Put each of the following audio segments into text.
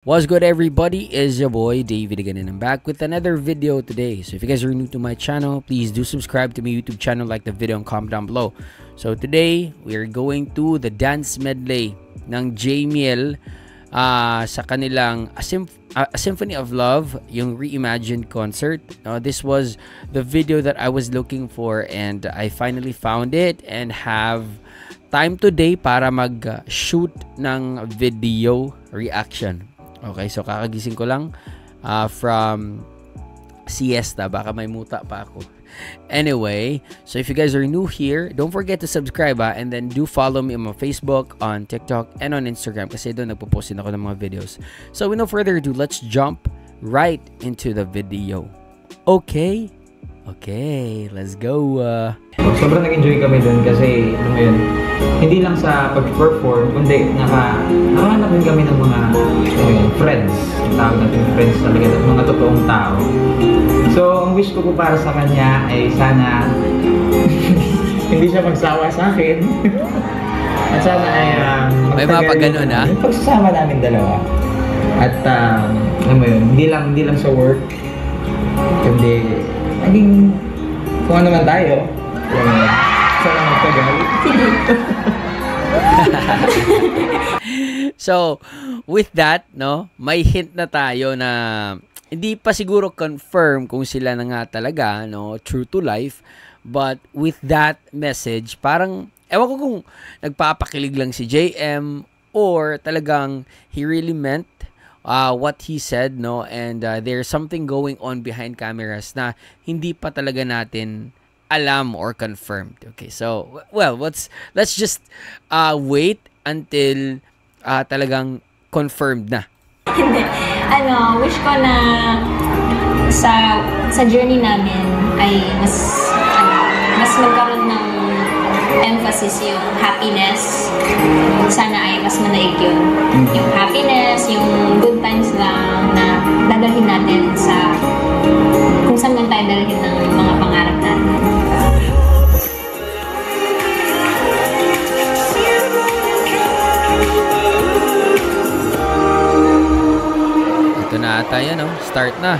What's good, everybody? Is your boy David again, and I'm back with another video today. So if you guys are new to my channel, please do subscribe to my YouTube channel, like the video, and comment down below. So today we're going to the dance medley ng Jamiel sa kanilang A Symphony of Love, yung reimagined concert. This was the video that I was looking for, and I finally found it and have time today para mag-shoot ng video reaction. Okay, so kakagising ko lang from siesta. Baka may muta pa ako. Anyway, so if you guys are new here, don't forget to subscribe and then do follow me on my Facebook, on TikTok, and on Instagram kasi doon nagpo-post din ako ng mga videos. So with no further ado, let's jump right into the video. Okay, let's go. Sobrang nag-enjoy kami dun kasi alam mo yun, hindi lang sa pag-perform, kundi nakahanap din kami ng mga friends. Tawag natin friends talaga, mga totoong tao. So, ang wish ko po para sa kanya ay sana hindi siya magsawa sa akin. At sana ay may mga pag-ganon yung pagsasama namin dalawa. At alam mo yun, hindi lang sa work, kundi naging kung ano man tayo. Sana magtagal. So, with that, no, may hint na tayo na hindi pa siguro confirm kung sila na nga talaga, no, true to life. But with that message, parang, ewan ko kung nagpapakilig lang si JM or talagang he really meant what he said, no, and there's something going on behind cameras na hindi pa talaga natin alam or confirmed. Okay, so well, let's just wait until talagang confirmed na. Hindi. Wish ko na sa journey namin ay mas magkaroon ng emphasis yung happiness. Sana ay mas manaig yun. Yung happiness, yung good times lang na dadalhin natin sa kung saan man tayo dalhin ng mga pangarap natin. Ito na tayo, no? Start na.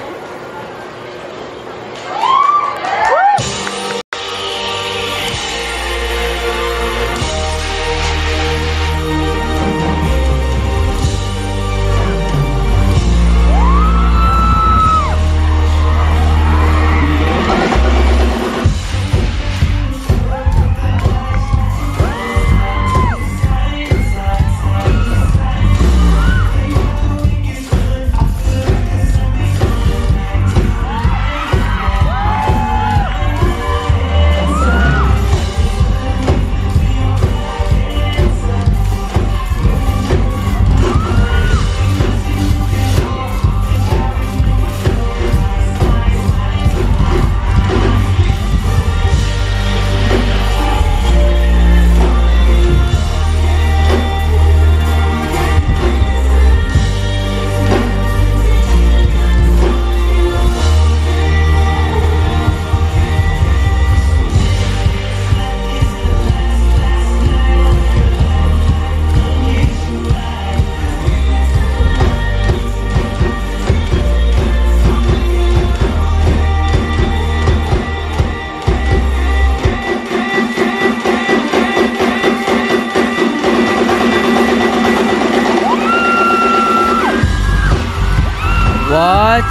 What?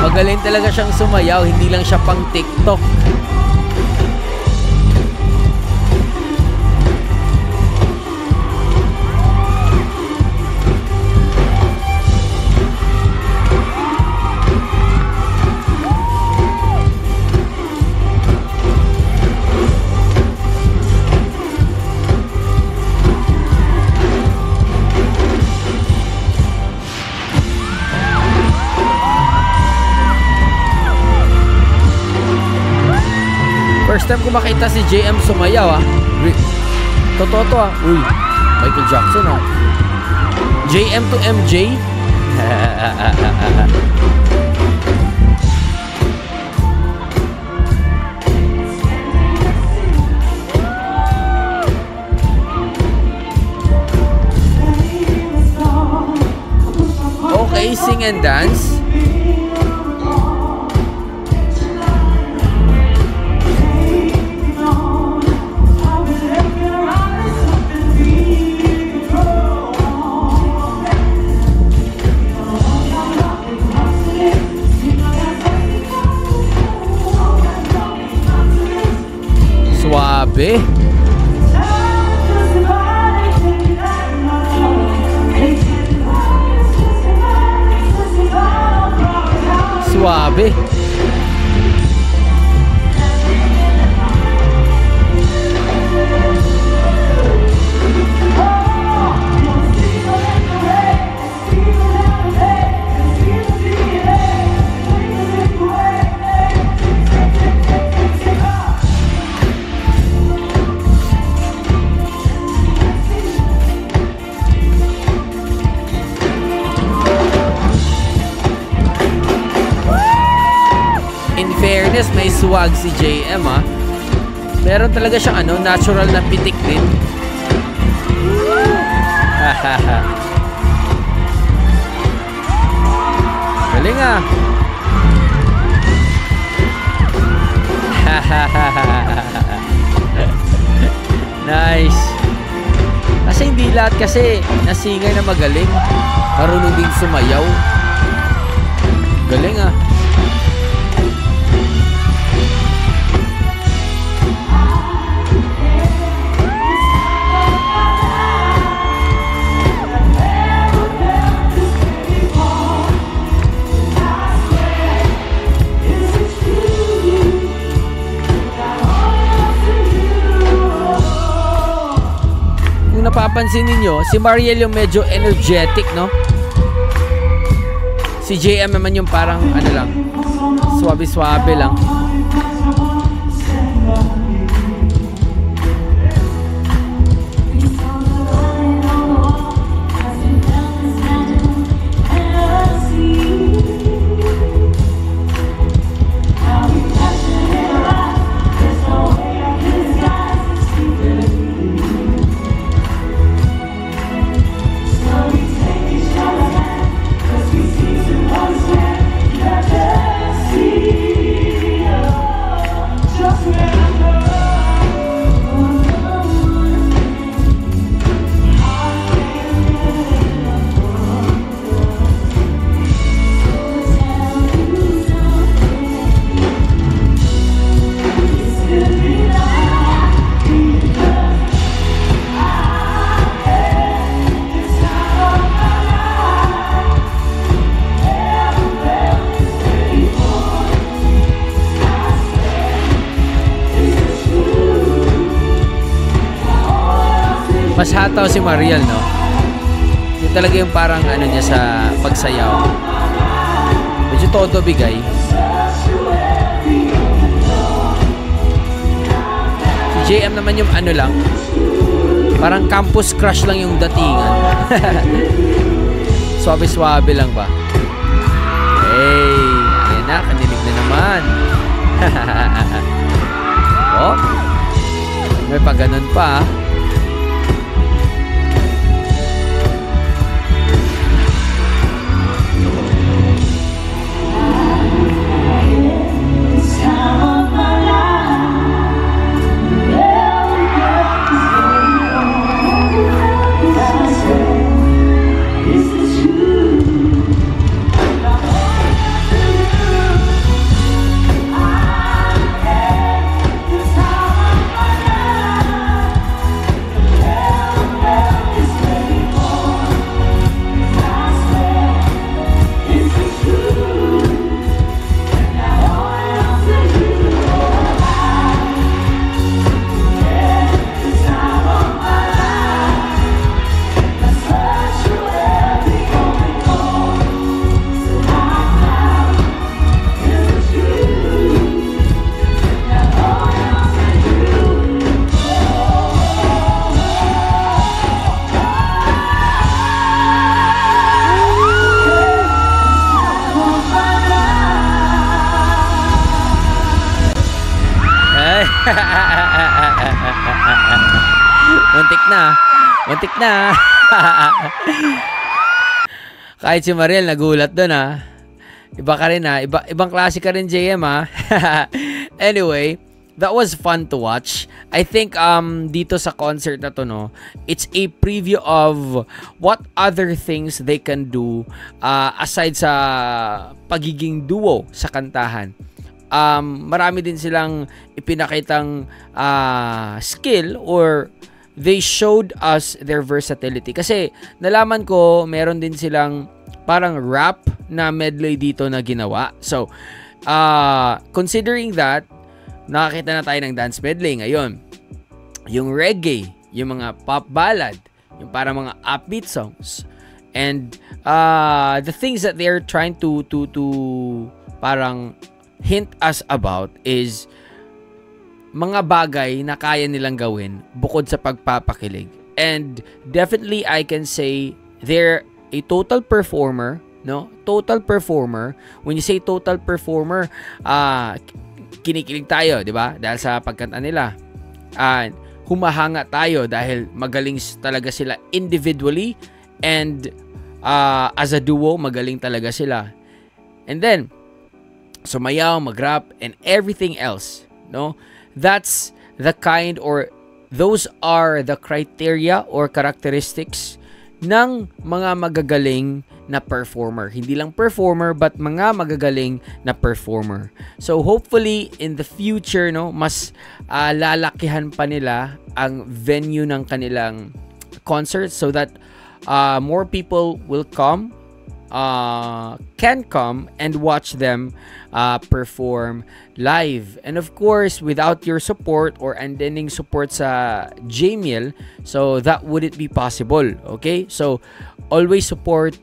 Magaling talaga siyang sumayaw, hindi lang siya pang TikTok. First time ko makita si JM sumayaw, Totoo to, Uy, Michael Jackson, JM to MJ. Okay, sing and dance. Suabe. Suabe. In fairness, may swag si JM ah. Meron talaga siyang natural na pitik din. Galing ah. Nice. Kasi hindi lahat kasi na singer na magaling. Marunong din sumayaw. Galing ah. Napapansin ninyo, si Mariel yung medyo energetic, no? Si JM naman yung parang lang, swabe-swabe lang. Mas hataw si Mariel, no? Yung talaga yung parang niya sa pagsayaw. Medyo todo bigay. Si JM naman yung lang, parang campus crush lang yung datingan. Swabe-swabe lang ba? Hey, ayan na, kanilig na naman. Oh, may pag-ganon pa ah. Muntik na. Kahit si Mariel nagulat doon Iba ka rin ibang klase ka rin, JM Anyway, that was fun to watch. I think dito sa concert na to, no, it's a preview of what other things they can do aside sa pagiging duo sa kantahan. Marami din silang ipinakitang skill, or they showed us their versatility. Kasi nalaman ko meron din silang parang rap na medley dito na ginawa. So, considering that, nakakita na tayo ng dance medley ngayon. Yung reggae, yung mga pop ballad, yung parang mga upbeat songs, and the things that they're trying to parang hint us about is mga bagay na kaya nilang gawin bukod sa pagpapakilig. And definitely I can say they're a total performer, no? Total performer. When you say total performer, kinikilig tayo, 'di ba? Dahil sa pagkanta nila. Humahanga tayo dahil magaling talaga sila individually, and as a duo magaling talaga sila. And then sumayaw, mag-rap, and everything else, no? That's the kind, or those are the criteria or characteristics ng mga magagaling na performer. Hindi lang performer, but mga magagaling na performer. So hopefully in the future, no, mas lalakihan pa nila ang venue ng kanilang concert, so that more people will can come and watch them perform live. And of course, without your support or unending support sa Jamiel, so that wouldn't be possible. Okay, so always support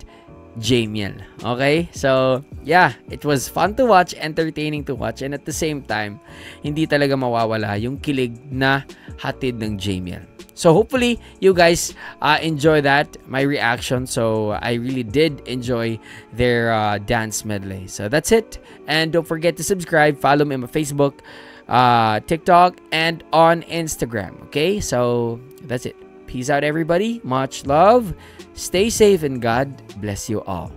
Jamiel. Okay, so yeah, it was fun to watch, entertaining to watch, and at the same time, hindi talaga mawawala yung kilig na hatid ng Jamiel. So hopefully you guys enjoy that, my reaction. So I really did enjoy their dance medley. So that's it. And don't forget to subscribe, follow me on my Facebook, TikTok, and on Instagram. Okay, so that's it. Peace out, everybody. Much love. Stay safe, and God bless you all.